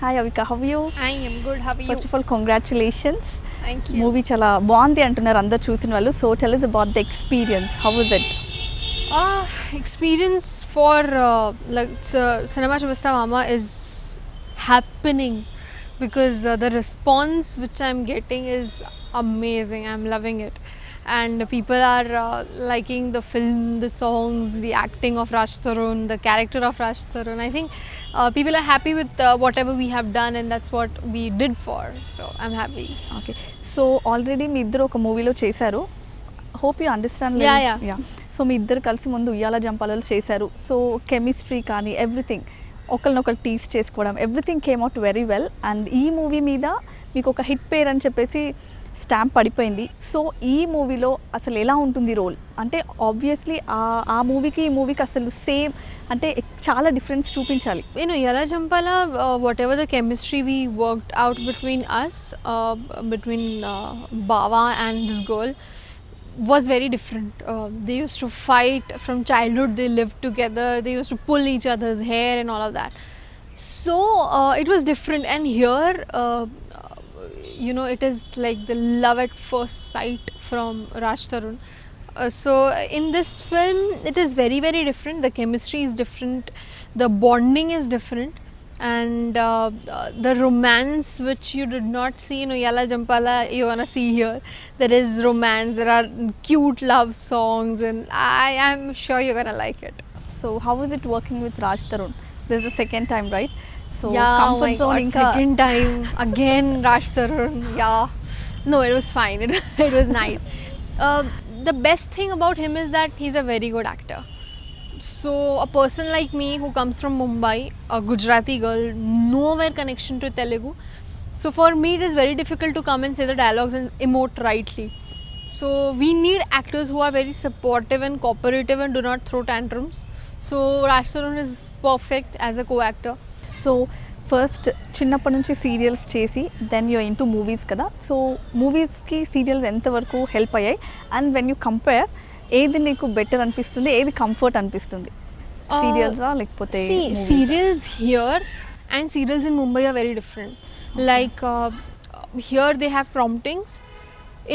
Hi Avika, how are you? I am good. How are you? First of all, congratulations. Thank you. Movie చాలా బాగుంది అంటున్నారు అందరు చూసిన వాళ్ళు. So tell us about the experience. How was it? Experience for Cinema Chamista Mama is happening because the response which I'm getting is amazing. I'm loving it, and people are liking the film, the songs, the acting of Raj Tarun, the character of Raj Tarun. I think people are happy with whatever we have done, and that's what we did for. So I'm happy. Okay, so already మీ ఇద్దరు ఒక మూవీలో చేశారు. Hope you understand. Yeah. So మీ ఇద్దరు కలిసి ముందు ఉయ్యాల జంపాలలో చేశారు. సో కెమిస్ట్రీ కానీ ఎవ్రీథింగ్ ఒకరినొకరు టీస్ చేసుకోవడం everything came out very well. And ఈ మూవీ మీద మీకు ఒక హిట్ పేర్ అని చెప్పేసి స్టాంప్ పడిపోయింది. సో ఈ మూవీలో అసలు ఎలా ఉంటుంది రోల్ అంటే ఆబ్వియస్లీ ఆ మూవీకి ఈ మూవీకి అసలు సేమ్ అంటే చాలా డిఫరెన్స్ చూపించాలి. Yala Jampala, whatever the chemistry we worked out between us, between Bava and this girl, was very different. They used to fight from childhood, they lived together, they used to pull each other's hair and all of that. So it was different, and here, it is like the love at first sight from Raj Tarun. So in this film, it is very, very different. The chemistry is different, the bonding is different, and the romance which you did not see in Uyala Jampala, you wanna see here. There is romance, there are cute love songs, and I am sure you're gonna like it. So how was it working with Raj Tarun? This is the second time right? So Yeah, oh my comfort zone God, ఇంకా second time again Raj Tarun. Yeah, no, it was fine. It was nice. The best thing about him is that he's a very good actor. So a person like me who comes from Mumbai, a Gujarati girl, nowhere connection to Telugu. So for me it is very difficult to come and say the dialogues and emote rightly. So we need actors who are very supportive and cooperative and do not throw tantrums. So Raj Tarun is perfect as a co-actor. So first చిన్నప్పటి నుంచి serials చేసి then you into movies కదా. So మూవీస్కి serials ఎంతవరకు help అయ్యాయి? And when you compare ఏది నీకు better అనిపిస్తుంది, ఏది కంఫర్ట్ అనిపిస్తుంది? సీరియల్సా లేకపోతే Serials here and serials in Mumbai are very different. Like here they have promptings.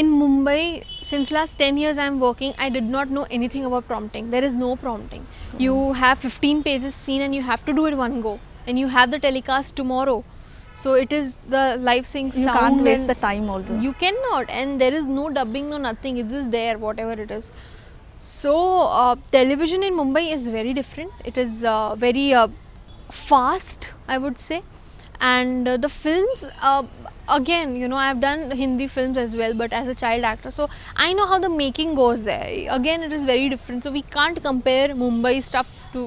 In Mumbai, since last 10 years I am working, I did not know anything about prompting. There is no prompting. You have 15 pages scene and you have to do it one go, and you have the telecast tomorrow. So it is the live sync you sound can't waste and the time also. you cannot, and there is no dubbing, no nothing. It's just there, whatever it is. So television in Mumbai is very different. It is very fast, I would say, and the films, again, I've done Hindi films as well, but as a child actor, so I know how the making goes there. Again, it is very different, so we can't compare Mumbai stuff to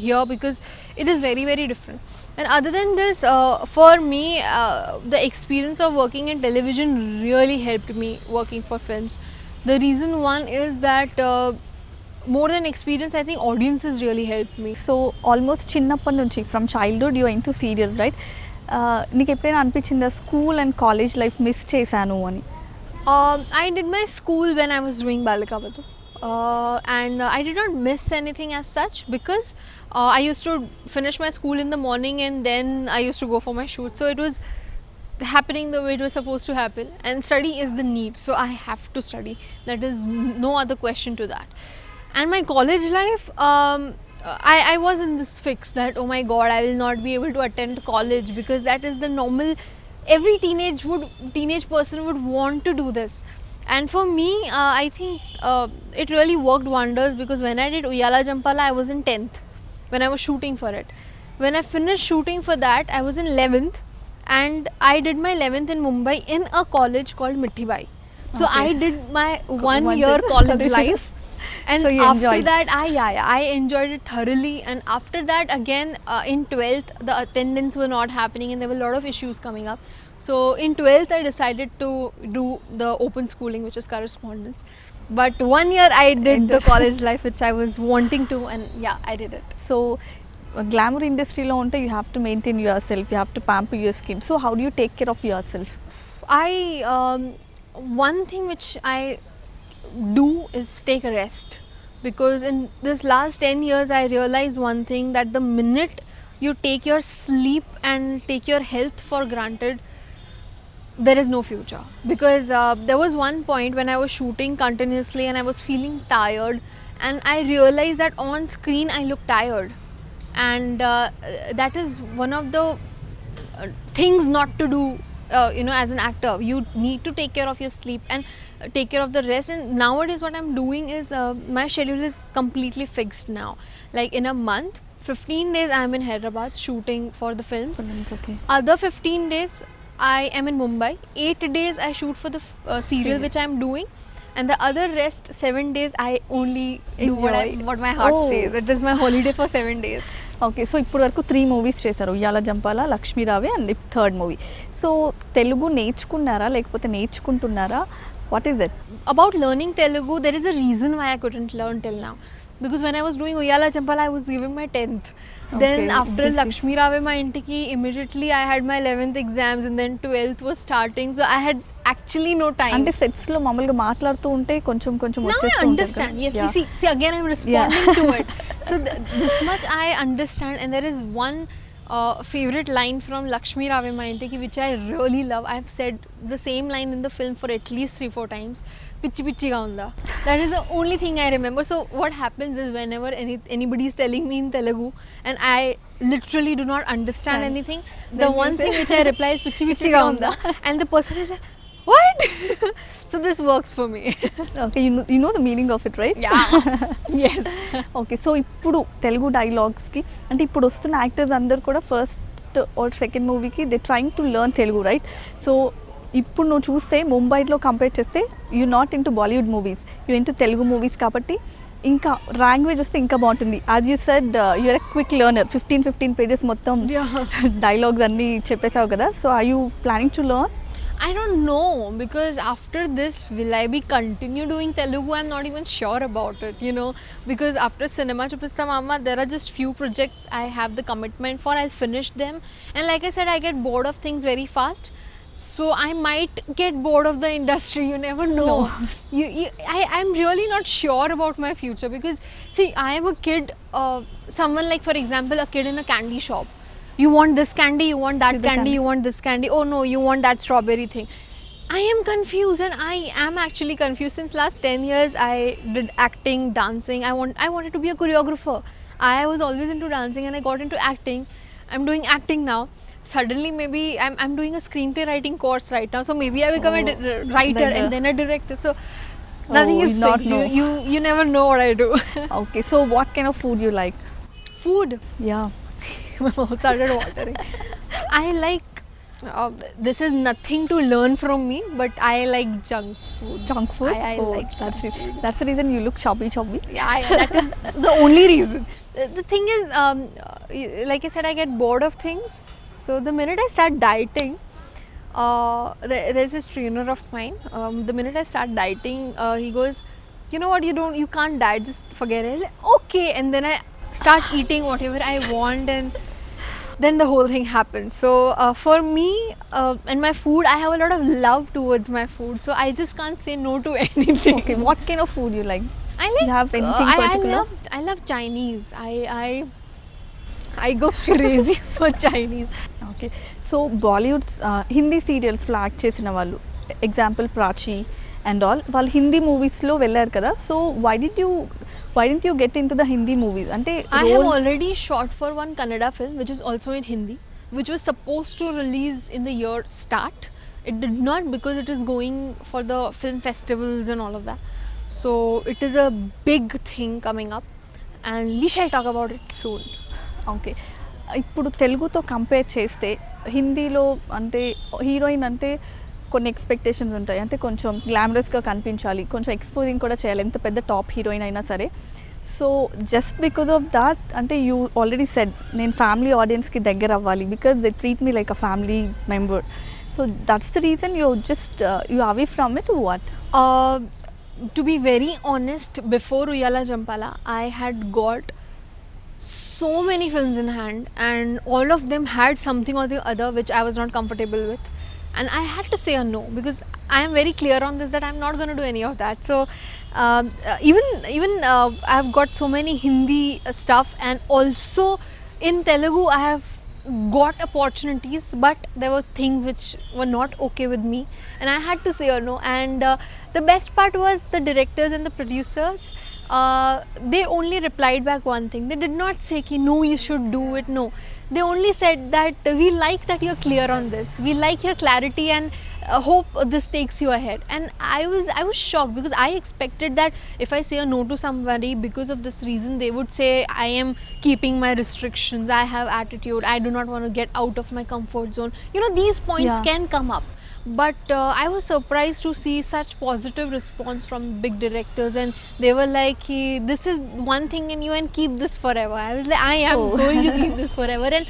here because it is very, very different. And other than this, for me, the experience of working in television really helped me working for films. The reason one is that more than experience, I think audiences really helped me. So almost చిన్నప్పటి నుంచి from childhood you into serials right? నీకు ఎప్పుడైనా అనిపించిందా school and college life miss చేశాను అని? I did my school when I was doing Balikavadu, and I did not miss anything as such because I used to finish my school in the morning and then I used to go for my shoot. So it was happening the way it was supposed to happen, and study is the need, so I have to study. That is no other question to that. And my college life, I was in this fix that, oh my God, I will not be able to attend college because that is the normal, every teenage person would want to do this. And for me, I think it really worked wonders because when I did Uyala Jampala, I was in 10th when I was shooting for it. When I finished shooting for that, I was in 11th, and I did my 11th in Mumbai in a college called Mithibai. So Okay. I did my One 1 year year college college. life. And So you after enjoyed. that, I enjoyed it thoroughly. And after that, again, in 12th, the attendance were not happening and there were a lot of issues coming up. So in 12th, I decided to do the open schooling, which is correspondence. But 1 year I did the college life, which I was wanting to, and yeah, I did it. So glamour ఇండస్ట్రీలో ఉంటే you have to maintain your self, you have to pamper your skin. So how do you take care of your self? One thing which I do is take a rest, because in this last 10 years I realized one thing, that the minute you take your sleep and take your health for granted, there is no future. Because there was one point when I was shooting continuously and I was feeling tired, and I realized that on screen I look tired, and that is one of the things not to do. As an actor, you need to take care of your sleep and take care of the rest. And nowadays what I'm doing is, my schedule is completely fixed now. Like in a month, 15 days I'm in Hyderabad shooting for the films. It's okay. Other 15 days I am in Mumbai. 8 days I shoot for the serial which I'm doing, and the other rest 7 days I only do Enjoy. what my heart Oh. says. It is my holiday for 7 days. Okay, so ఇప్పుడు వరకు 3 movies చేశారు, Uyyala Jampala, Lakshmi Raave and third movie. So Telugu నేర్చుకున్నారా లేకపోతే నేర్చుకుంటున్నారా? What is it? About learning Telugu, there is a reason why I couldn't learn till now. Because when I was doing Uyala Champala, I was giving my 10th. Then Okay, after this is- Lakshmi Rave Ma Intiki, immediately I had my 11th exams, and then 12th was starting. So I had actually no time. అంటే sets లో మామూలుగా మాట్లాడుతూ ఉంటే కొంచెం కొంచెం Now I వచ్చేస్తూ ఉంటుంది understand. కదా? Yes, Yeah. see, again I'm responding to it. So this much I understand, and there is one favorite line from Lakshmi Rave Ma Intiki which I really love. I have said the same line in the film for at least 3-4 times. Pichi pichi ga unda. That is the only thing I remember. So what happens is, whenever anybody is telling me in Telugu and I literally do not understand Right. anything, Then the you one say, thing which I reply is pichi pichi ga unda, and the person is like, what? So this works for me. Okay, you know the meaning of it, right? Yeah. Yes. Okay, so ఇప్పుడు తెలుగు డైలాగ్స్కి అంటే ఇప్పుడు వస్తున్న actors అందరు కూడా first or second మూవీకి they trying to learn Telugu, right? So ఇప్పుడు నువ్వు చూస్తే ముంబైలో కంపేర్ చేస్తే you not into Bollywood movies, you into Telugu movies, కాబట్టి ఇంకా లాంగ్వేజ్ వస్తే ఇంకా బాగుంటుంది. As you said you're a quick learner, 15 pages మొత్తం Yeah. డైలాగ్స్ అన్నీ చెప్పేసావు కదా. So are you planning to learn? I don't know, because after this, will I be continue doing Telugu? I'm not even sure about it, because after Cinema Chupista Mama, there are just few projects I have the commitment for. I'll finish them, and like I said, I get bored of things very fast. So I might get bored of the industry. You never know. I'm really not sure about my future, because see, I am a kid. Someone like, for example, a kid in a candy shop. You want this candy, you want that The candy, candy. you want this candy. Oh no, you want that strawberry thing. I am confused, and I am actually confused. Since last 10 years, I did acting, dancing. I wanted to be a choreographer. I was always into dancing, and I got into acting. I'm doing acting now. Suddenly, maybe I'm doing a screenplay writing course right now. So maybe I become a writer writer. and then a director. So nothing Oh, is you not fixed. know. You never know what I do. Okay, so what kind of food you like? Food. Yeah, My mouth started watering. I like. This is nothing to learn from me, but I like junk food. junk food? I Oh, like that's junk it. That's the reason you look chubby. Yeah, that is the only reason. The thing is, like I said, I get bored of things. So the minute I start dieting, there's this trainer of mine. The minute I start dieting, he goes, you know what, you can't diet, just forget it. I say, okay, and then I start eating whatever I want, and then the whole thing happens. So for me and my food, I have a lot of love towards my food, so I just can't say no to anything. Okay, what kind of food you like? I like. You have anything particular? I love Chinese. I go crazy for Chinese. Okay, so Bollywood's Hindi సీరియల్స్లో act చేసిన వాళ్ళు, example Prachi and all, వాళ్ళు హిందీ మూవీస్లో వెళ్ళారు కదా. So why didn't you get into the Hindi movies? అంటే I have roles- already shot for one Kannada film, which is also in Hindi, which was supposed to release in the year start. It did not, because it is going for the film festivals and all of that. So it is a big thing coming up, and we shall talk about it soon. Okay, ఇప్పుడు తెలుగుతో compare చేస్తే హిందీలో అంటే heroine అంటే కొన్ని expectations ఉంటాయి, అంటే కొంచెం గ్లామరస్గా కనిపించాలి, కొంచెం ఎక్స్పోజింగ్ కూడా చేయాలి, ఎంత పెద్ద టాప్ హీరోయిన్ అయినా సరే. So just because of that, అంటే యూ ఆల్రెడీ సెడ్ నేను ఫ్యామిలీ ఆడియన్స్కి దగ్గర అవ్వాలి, because they treat me like a family member. So that's the reason you away from it what? To be very honest, before Uyala Jampala, I had got so many films in hand, and all of them had something or the other which I was not comfortable with, and I had to say a no, because I am very clear on this that I'm not going to do any of that. So even I've got so many Hindi stuff, and also in Telugu I have got opportunities, but there were things which were not okay with me, and I had to say or no. And the best part was the directors and the producers. They only replied back one thing. They did not say ki no, you should do it. No, they only said that we like that you're clear on this. We like your clarity, and hope this takes you ahead. And I was shocked, because I expected that if I say a no to somebody because of this reason, they would say I am keeping my restrictions, I have attitude, I do not want to get out of my comfort zone. You know, these points Yeah. can come up. But I was surprised to see such positive response from big directors, and they were like, this is one thing in you, and keep this forever. I was like, I am Oh. going to keep this forever. And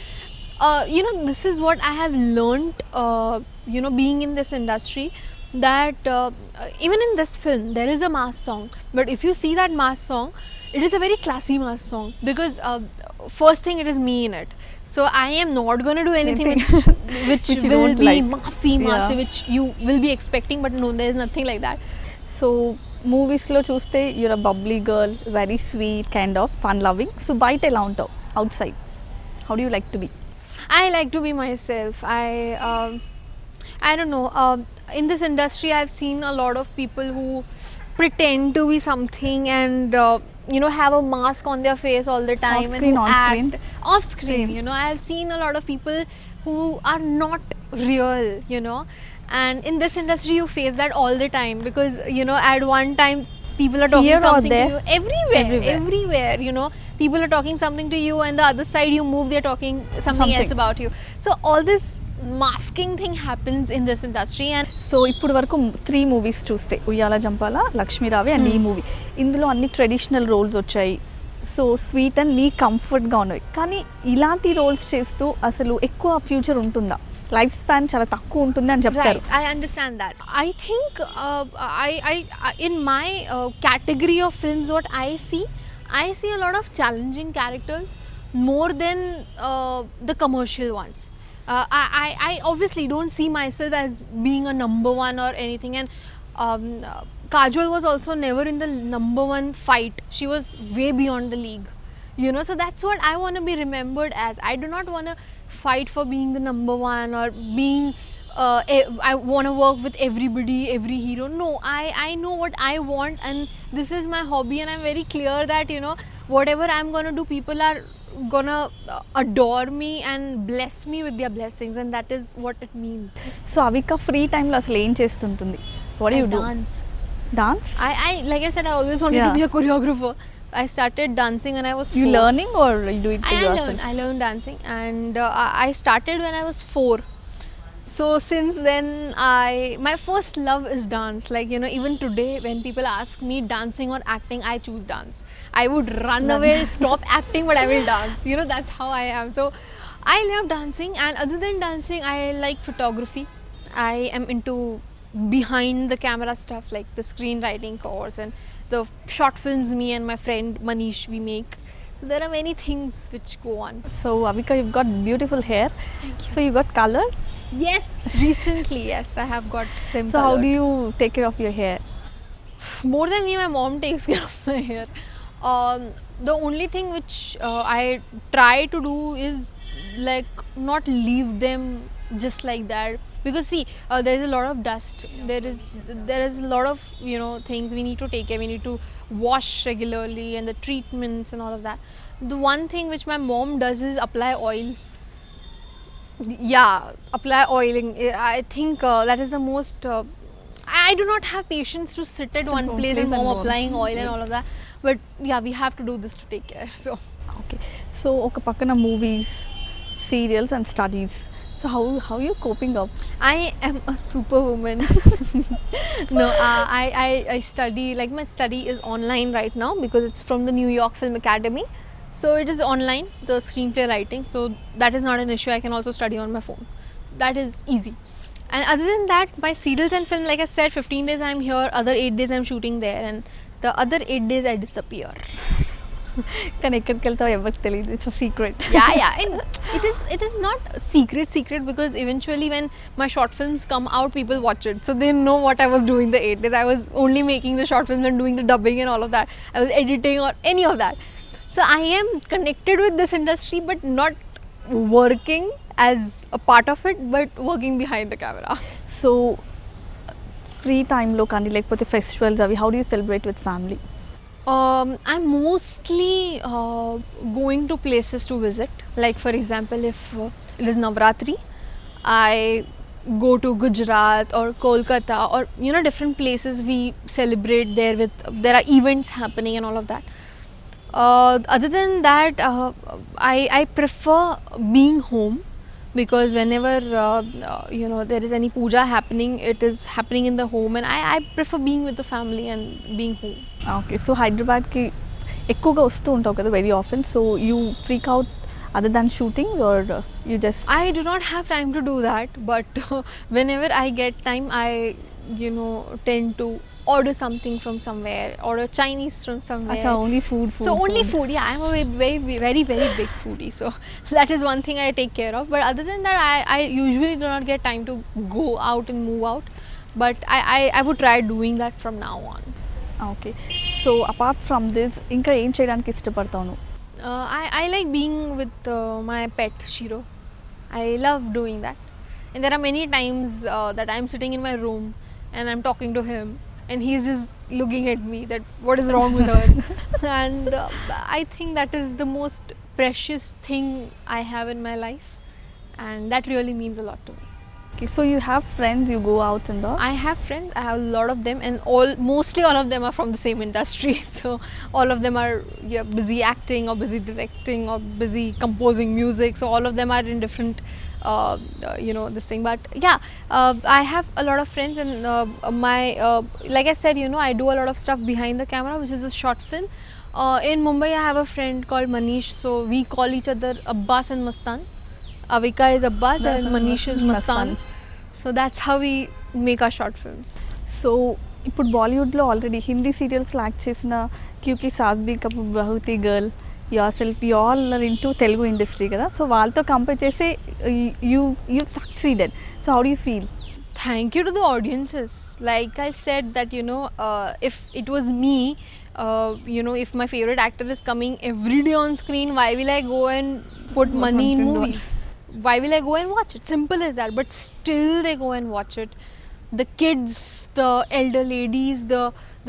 you know, this is what I have learned, you know, being in this industry, that even in this film there is a mass song, but if you see that mass song, it is a very classy mass song, because first thing, it is me in it. So I am not going to do anything which Which you will don't be like. massy, Yeah. which you will be expecting, but no, there is nothing like that. So మూవీస్లో చూస్తే you're a bubbly girl, very sweet, kind of fun loving. So బయట ఎలా ఉంటావు outside? How do you like to be? I like to be myself. I don't know. In this industry, I've seen a lot of people who pretend to be something, and you know, have a mask on their face all the time, Off screen, and who on act screen? off screen. You know, I've seen a lot of people who are not real. You know, and in this industry, you face that all the time, because you know, at one time, people are talking Here or something to there? you everywhere, Everywhere. everywhere. You know, people are talking something to you, and the other side you move, they're talking something else Something. about you. So all this masking thing happens in this industry. And so ఇప్పుడు వరకు 3 movies చూస్తే ఉయ్యాల Jampala, లక్ష్మీరావి and ఈ movie, ఇందులో అన్ని traditional roles వచ్చాయి. So sweet and నీ కంఫర్ట్గా ఉన్నవి. కానీ ఇలాంటి రోల్స్ చేస్తూ అసలు ఎక్కువ ఫ్యూచర్ ఉంటుందా? లైఫ్ స్పాన్ చాలా తక్కువ ఉంటుంది అని చెప్తారు. right, I understand that. I think in my category of films, what I see a lot of challenging characters more than the commercial ones. I obviously don't see myself as being a number one or anything, and Kajol was also never in the number one fight. She was way beyond the league, you know. So that's what I want to be remembered as. I do not want to fight for being the number one, or being I want to work with everybody, every hero. No, I know what I want, and this is my hobby, and I'm very clear that, you know, whatever I'm going to do, people are gonna adore me and bless me with their blessings, and that is what it means. So Avika free టైంలో అసలు ఏం చేస్తుంటుంది? What I you do? dance. Dance? I like I said, I always wanted Yeah. to be a choreographer. I started dancing when I was 4. You learning or you do it your I learned dancing, and I started when I was 4. So since then, my first love is dance. Like, you know, even today when people ask me dancing or acting, I choose dance. I would run away, stop acting, but I will dance. You know, that's how I am. So I love dancing, and other than dancing, I like photography. I am into behind the camera stuff, like the screenwriting course and the short films me and my friend Manish we make. So there are many things which go on. So Avika you got beautiful hair. So you got colour. Yes, recently, yes, I have got them so how colored. Do you take care of your hair? More than me, my mom takes care of my hair. The only thing which I try to do is like not leave them just like that, because see, there is a lot of dust. There is a lot of, you know, things we need to take care. We need to wash regularly, and the treatments and all of that. The one thing which my mom does is apply oil. Yeah, apply oiling. I think that is the most I do not have patience to sit at one place and mom applying oil and all of that, but yeah, we have to do this to take care. So okay. So ఒక పక్కన movies, serials and studies. So how you coping up? I am a superwoman. No, I study, like my study is online right now because it's from the New York Film Academy. So it is online, the screenplay writing. So that is not an issue. I can also study on my phone. That is easy. And other than that, my serials and film, like I said, 15 days I'm here, other 8 days I'm shooting there, and the other 8 days I disappear. కానీ ఎక్కడికి వెళ్తావో ఎవరికి తెలియదు. It's a secret. Yeah, and it is not secret because eventually when my short films come out, people watch it, so they know what I was doing the 8 days. I was only making the short films and doing the dubbing and all of that. I was editing or any of that. So I am connected with this industry, but not working as a part of it, but working behind the camera. So free టైంలో కానీ లేకపోతే festivals అవి how do you celebrate with family? I'm mostly going to places to visit. Like for example, if it is Navratri, I go to Gujarat or Kolkata or different places we celebrate there with there are events happening and all of that. Other than that, I prefer being home because whenever there is any puja happening, it is happening in the home, and I prefer being with the family and being home. Okay. So హైదరాబాద్కి ఎక్కువగా వస్తూ ఉంటావు కదా very often. So you freak out other than shooting or you just? I do not have time to do that, but whenever I get time, I tend to order something from somewhere, order Chinese from somewhere. అచ్చా, only food So only food, yeah. I'm a very big foodie, so that is one thing I take care of. But other than that, I usually do not get time to go out and move out. But I would try doing that from now on. Okay. So apart from this ఇంకా ఏం చేయడానికి ఇష్టపడతావు? I like being with my pet Shiro. I love doing that. And there are many times that I'm sitting in my room and I'm talking to him, and he's just looking at me that what is wrong with her. And I think that is the most precious thing I have in my life, and that really means a lot to me. Okay, so you have friends, you go out and all? I have friends, I have a lot of them, and mostly all of them are from the same industry. So all of them are busy acting or busy directing or busy composing music. So all of them are in different this thing. But yeah, I have a lot of friends, and my like I said, I do a lot of stuff behind the camera, which is a short film. In Mumbai, I have a friend called Manish, so we call each other Abbas and Mastan. Avika is Abbas and Manish is Mastan. So that's how we make our short films. So ఇప్పుడు బాలీవుడ్లో already Hindi సీరియల్స్లో act చేసిన క్యూకి సాస్బీ కపూర్ బహుతి girl yourself you all are into Telugu industry కదా. So వాళ్ళతో కంపేర్ చేసి you succeeded. So how do you feel? Thank you to the audiences. Like I said that if it was me, if my favorite actor is coming every day on screen, why will I go and put money in movies? Why will I go and watch it? Simple as that. But still they go and watch it. The kids, the elder ladies,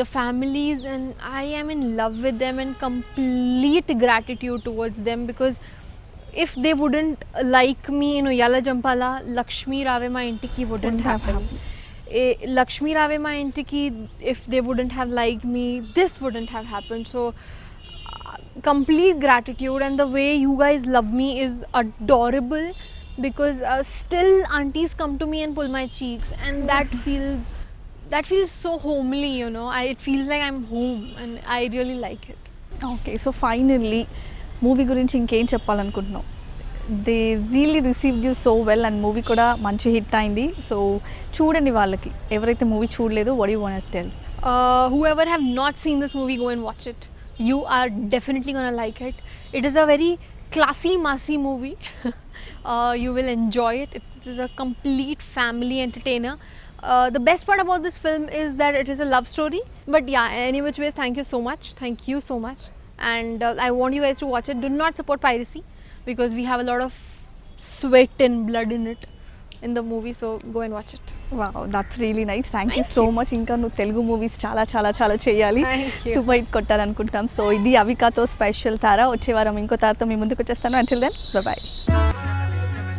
the families, and I am in love with them and complete gratitude towards them, because if they wouldn't like me in Uyala Jampala, Lakshmi Rave Ma Intiki wouldn't have happened. Lakshmi Rave Ma Intiki, if they wouldn't have liked me, this wouldn't have happened. So complete gratitude, and the way you guys love me is adorable, because still aunties come to me and pull my cheeks, and that feels so homely. It feels like I'm home, and I really like it. Okay. So finally movie గురించి ఇంకేం చెప్పాలనుకుంటున్నావు? They really received you so well, and movie కూడా మంచి hit అయింది. So చూడండి, వాళ్ళకి ఎవరైతే movie చూడలేదో what you want to tell? Whoever have not seen this movie, go and watch it. You are definitely gonna like it. It is a very classy, massy movie. You will enjoy it. It is a complete family entertainer. The best part about this film is that it is a love story. But yeah, any which ways, thank you so much. Thank you so much. And I want you guys to watch it. Do not support piracy, because we have a lot of sweat and blood in it in the movie. So go and watch it. Wow, that's really nice. Thank you Thank so you. Much. ఇంకా నువ్వు Telugu movies చాలా చాలా చాలా చేయాలి, Thank you. Super hit కొట్టాలనుకుంటాం. So ఇది అవికాతో special తార. వచ్చే వారం ఇంకో తారతో మీ ముందుకు వచ్చేస్తాను. Until then, bye.